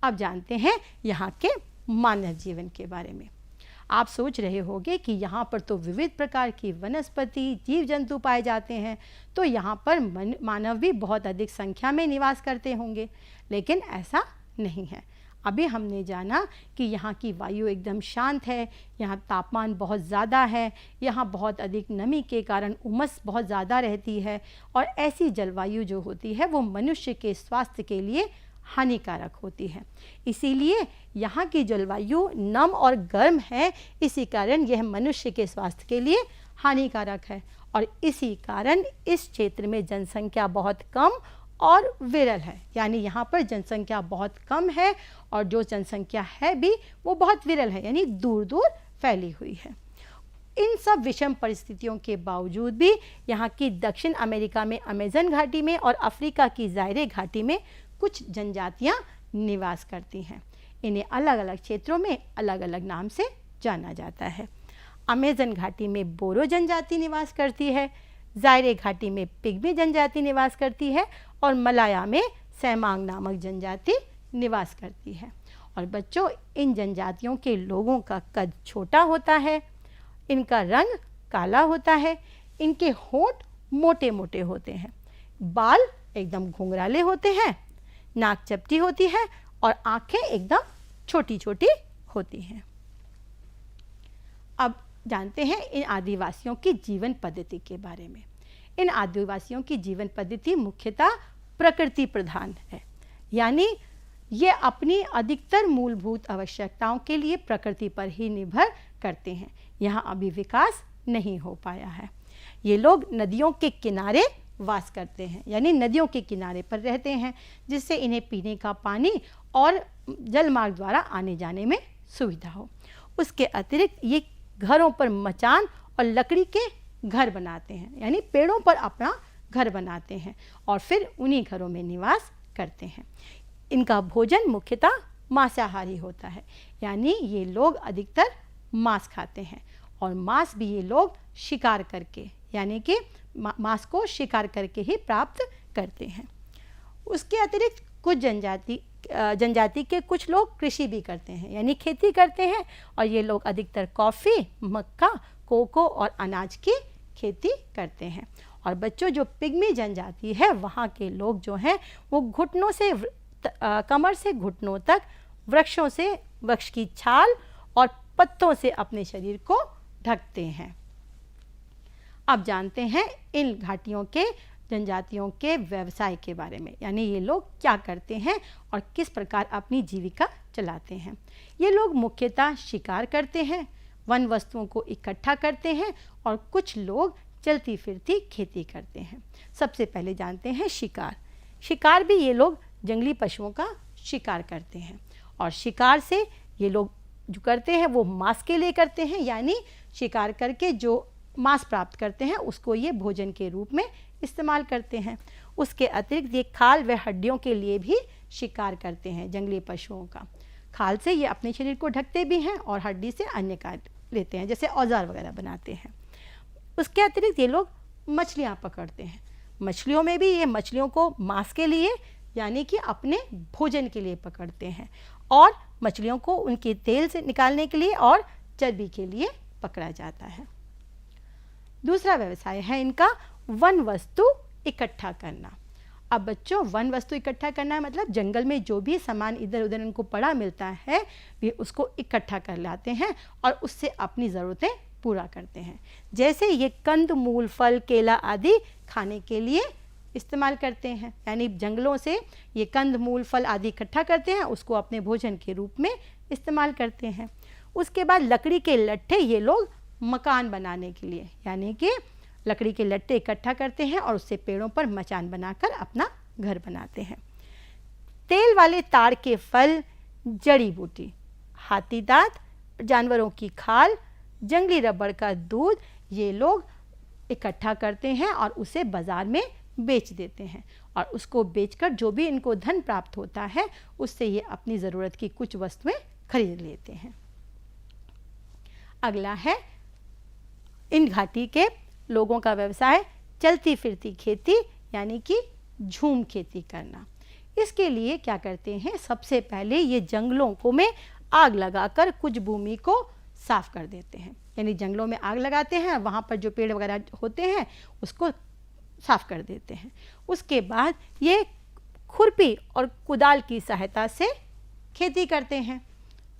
अब जानते हैं यहाँ के मानव जीवन के बारे में। आप सोच रहे होंगे कि यहाँ पर तो विविध प्रकार की वनस्पति जीव जंतु पाए जाते हैं, तो यहाँ पर मानव भी बहुत अधिक संख्या में निवास करते होंगे, लेकिन ऐसा नहीं है। अभी हमने जाना कि यहाँ की वायु एकदम शांत है, यहाँ तापमान बहुत ज़्यादा है, यहाँ बहुत अधिक नमी के कारण उमस बहुत ज़्यादा रहती है, और ऐसी जलवायु जो होती है वो मनुष्य के स्वास्थ्य के लिए हानिकारक होती है। इसीलिए यहाँ की जलवायु नम और गर्म है, इसी कारण यह मनुष्य के स्वास्थ्य के लिए हानिकारक है, और इसी कारण इस क्षेत्र में जनसंख्या बहुत कम और विरल है। यानी यहाँ पर जनसंख्या बहुत कम है और जो जनसंख्या है भी वो बहुत विरल है, यानी दूर दूर फैली हुई है। इन सब विषम परिस्थितियों के बावजूद भी यहाँ की दक्षिण अमेरिका में अमेज़न घाटी में और अफ्रीका की ज़ायरे घाटी में कुछ जनजातियाँ निवास करती हैं। इन्हें अलग अलग क्षेत्रों में अलग अलग नाम से जाना जाता है। अमेज़न घाटी में बोरो जनजाति निवास करती है, ज़ायरे घाटी में पिग्मी जनजाति निवास करती है, और मलाया में सैमांग नामक जनजाति निवास करती है। और बच्चों, इन जनजातियों के लोगों का कद छोटा होता है, इनका रंग काला होता है, इनके होंठ मोटे मोटे होते हैं, बाल एकदम घुंघराले होते हैं, नाक चपटी होती है और आंखें एकदम छोटी छोटी होती हैं। अब जानते हैं इन आदिवासियों की जीवन पद्धति के बारे में। इन आदिवासियों की जीवन पद्धति मुख्यतः प्रकृति प्रधान है, यानी ये अपनी अधिकतर मूलभूत आवश्यकताओं के लिए प्रकृति पर ही निर्भर करते हैं। यहाँ अभी विकास नहीं हो पाया है। ये लोग नदियों के किनारे वास करते हैं, यानी नदियों के किनारे पर रहते हैं, जिससे इन्हें पीने का पानी और जल मार्ग द्वारा आने जाने में सुविधा हो। उसके अतिरिक्त ये घरों पर मचान और लकड़ी के घर बनाते हैं, यानी पेड़ों पर अपना घर बनाते हैं और फिर उन्हीं घरों में निवास करते हैं। इनका भोजन मुख्यतः मांसाहारी होता है, यानी ये लोग अधिकतर मांस खाते हैं, और मांस भी ये लोग शिकार करके, यानी कि मांस को शिकार करके ही प्राप्त करते हैं। उसके अतिरिक्त कुछ जनजाति के कुछ लोग कृषि भी करते हैं, यानी खेती करते हैं, और ये लोग अधिकतर कॉफ़ी, मक्का, कोको और अनाज की खेती करते हैं। और बच्चों, जो पिग्मी जनजाति है वहाँ के लोग जो हैं वो घुटनों से कमर से घुटनों तक वृक्षों से वृक्ष की छाल और पत्तों से अपने शरीर को ढकते हैं। अब जानते हैं इन घाटियों के जनजातियों के व्यवसाय के बारे में, यानी ये लोग क्या करते हैं और किस प्रकार अपनी जीविका चलाते हैं। ये लोग मुख्यतः शिकार करते हैं, वन वस्तुओं को इकट्ठा करते हैं, और कुछ लोग चलती फिरती खेती करते हैं। सबसे पहले जानते हैं शिकार। शिकार भी ये लोग जंगली पशुओं का शिकार करते हैं, और शिकार से ये लोग जो करते हैं वो मांस के लिए करते हैं, यानी शिकार करके जो मांस प्राप्त करते हैं उसको ये भोजन के रूप में इस्तेमाल करते हैं। उसके अतिरिक्त ये खाल व हड्डियों के लिए भी शिकार करते हैं जंगली पशुओं का। खाल से ये अपने शरीर को ढकते भी हैं और हड्डी से अन्य कार्य लेते हैं, जैसे औजार वगैरह बनाते हैं। उसके अतिरिक्त ये लोग मछलियाँ पकड़ते हैं। मछलियों में भी ये मछलियों को मांस के लिए, यानी कि अपने भोजन के लिए पकड़ते हैं, और मछलियों को उनके तेल से निकालने के लिए और चर्बी के लिए पकड़ा जाता है। दूसरा व्यवसाय है इनका वन वस्तु इकट्ठा करना। अब बच्चों, वन वस्तु इकट्ठा करना मतलब जंगल में जो भी सामान इधर उधर इनको पड़ा मिलता है वे उसको इकट्ठा कर लाते हैं और उससे अपनी ज़रूरतें पूरा करते हैं। जैसे ये कंद मूल फल केला आदि खाने के लिए इस्तेमाल करते हैं, यानी जंगलों से ये कंद मूल फल आदि इकट्ठा करते हैं, उसको अपने भोजन के रूप में इस्तेमाल करते हैं। उसके बाद लकड़ी के लट्ठे ये लोग मकान बनाने के लिए, यानी कि लकड़ी के लट्ठे इकट्ठा करते हैं और उससे पेड़ों पर मचान बनाकर अपना घर बनाते हैं। तेल वाले ताड़ के फल, जड़ी बूटी, हाथी दांत, जानवरों की खाल, जंगली रबड़ का दूध ये लोग इकट्ठा करते हैं और उसे बाज़ार में बेच देते हैं, और उसको बेचकर जो भी इनको धन प्राप्त होता है उससे ये अपनी ज़रूरत की कुछ वस्तुएं खरीद लेते हैं। अगला है इन घाटी के लोगों का व्यवसाय चलती फिरती खेती, यानी कि झूम खेती करना। इसके लिए क्या करते हैं, सबसे पहले ये जंगलों को में आग लगाकर कुछ भूमि को साफ कर देते हैं। यानी जंगलों में आग लगाते हैं, वहाँ पर जो पेड़ वगैरह होते हैं उसको साफ कर देते हैं। उसके बाद ये खुरपी और कुदाल की सहायता से खेती करते हैं।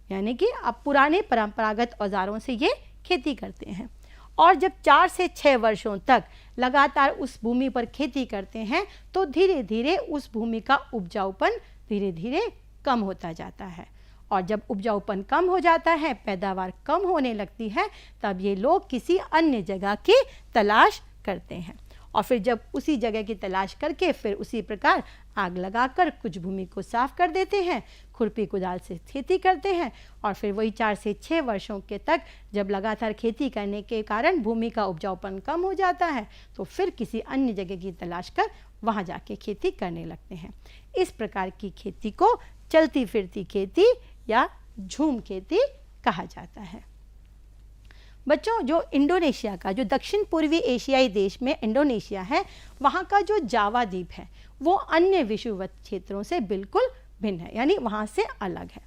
यानी कि अब पुराने परंपरागत औजारों से ये खेती करते हैं। और जब 4 से 6 वर्षों तक लगातार उस भूमि पर खेती करते हैं तो धीरे धीरे उस भूमि का उपजाऊपन धीरे धीरे कम होता जाता है। और जब उपजाऊपन कम हो जाता है, पैदावार कम होने लगती है, तब ये लोग किसी अन्य जगह की तलाश करते हैं। और फिर जब उसी जगह की तलाश करके फिर उसी प्रकार आग लगाकर कुछ भूमि को साफ कर देते हैं, खुरपी कुदाल से खेती करते हैं। और फिर वही 4 से 6 वर्षों के तक जब लगातार खेती करने के कारण भूमि का उपजाऊपन कम हो जाता है तो फिर किसी अन्य जगह की तलाश कर वहाँ जाके खेती करने लगते हैं। इस प्रकार की खेती को चलती फिरती खेती या झूम खेती कहा जाता है। बच्चों, जो इंडोनेशिया का, जो दक्षिण पूर्वी एशियाई देश में इंडोनेशिया है, वहाँ का जो जावा द्वीप है वो अन्य विषुवत क्षेत्रों से बिल्कुल भिन्न है, यानी वहाँ से अलग है।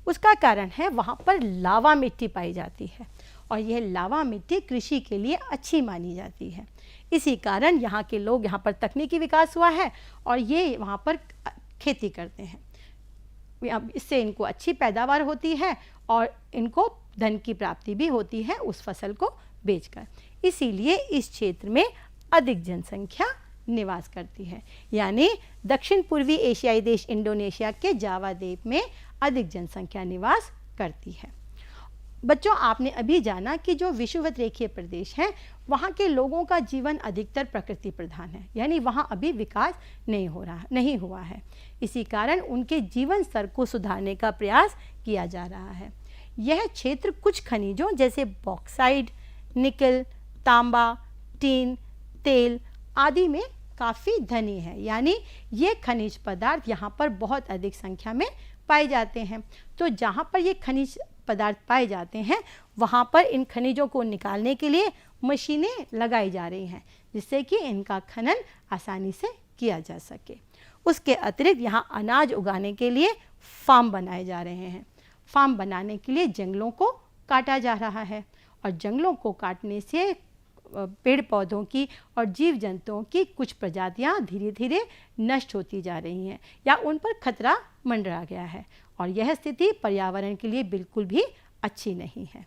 उसका कारण है वहाँ पर लावा मिट्टी पाई जाती है और यह लावा मिट्टी कृषि के लिए अच्छी मानी जाती है। इसी कारण यहाँ के लोग, यहाँ पर तकनीकी विकास हुआ है और ये वहाँ पर खेती करते हैं। इससे इनको अच्छी पैदावार होती है और इनको धन की प्राप्ति भी होती है उस फसल को बेचकर। इसीलिए इस क्षेत्र में अधिक जनसंख्या निवास करती है। यानी दक्षिण पूर्वी एशियाई देश इंडोनेशिया के जावा द्वीप में अधिक जनसंख्या निवास करती है। बच्चों, आपने अभी जाना कि जो विषुवत रेखीय प्रदेश हैं वहाँ के लोगों का जीवन अधिकतर प्रकृति प्रधान है, यानी वहाँ अभी विकास नहीं हुआ है। इसी कारण उनके जीवन स्तर को सुधारने का प्रयास किया जा रहा है। यह क्षेत्र कुछ खनिजों जैसे बॉक्साइट, निकल, तांबा, टीन, तेल आदि में काफ़ी धनी है। यानी ये खनिज पदार्थ यहाँ पर बहुत अधिक संख्या में पाए जाते हैं। तो जहाँ पर ये खनिज पदार्थ पाए जाते हैं वहाँ पर इन खनिजों को निकालने के लिए मशीनें लगाई जा रही हैं, जिससे कि इनका खनन आसानी से किया जा सके। उसके अतिरिक्त यहाँ अनाज उगाने के लिए फार्म बनाए जा रहे हैं। फार्म बनाने के लिए जंगलों को काटा जा रहा है और जंगलों को काटने से पेड़ पौधों की और जीव जंतुओं की कुछ प्रजातियां धीरे धीरे नष्ट होती जा रही हैं या उन पर खतरा मंडरा गया है और यह स्थिति पर्यावरण के लिए बिल्कुल भी अच्छी नहीं है।